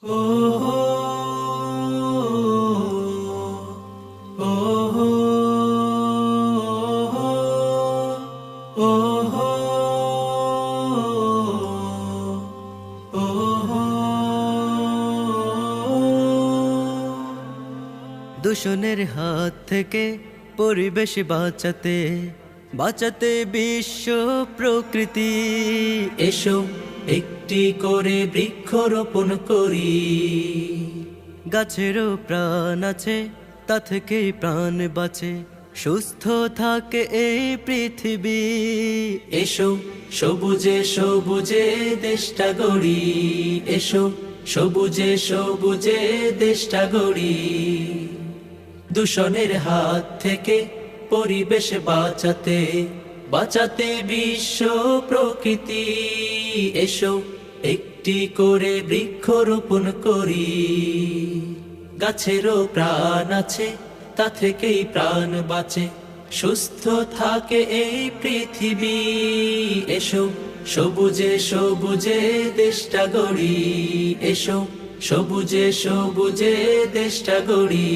দূষণের হাত থেকে পরিবেশ বাঁচাতে বাঁচাতে বিশ্ব প্রকৃতি, এসো একটি করে বৃক্ষরোপণ করি। গাছেরও প্রাণ আছে, তা থেকেই প্রাণ বাঁচে, সুস্থ থাকে এই পৃথিবী। এসো সবুজে সবুজে দেশটা গড়ি, এসো সবুজে সবুজে দেশটা গড়ি। দূষণের হাত থেকে পরিবেশ বাঁচাতে বাঁচাতে বিশ্ব প্রকৃতি, এসো একটি করে বৃক্ষরোপণ করি। গাছেরও প্রাণ আছে, তা থেকেই প্রাণ বাঁচে, সুস্থ থাকে এই পৃথিবী। এসো সবুজে সবুজে দেশটা গড়ি, এসো সবুজে সবুজে দেশটা গড়ি।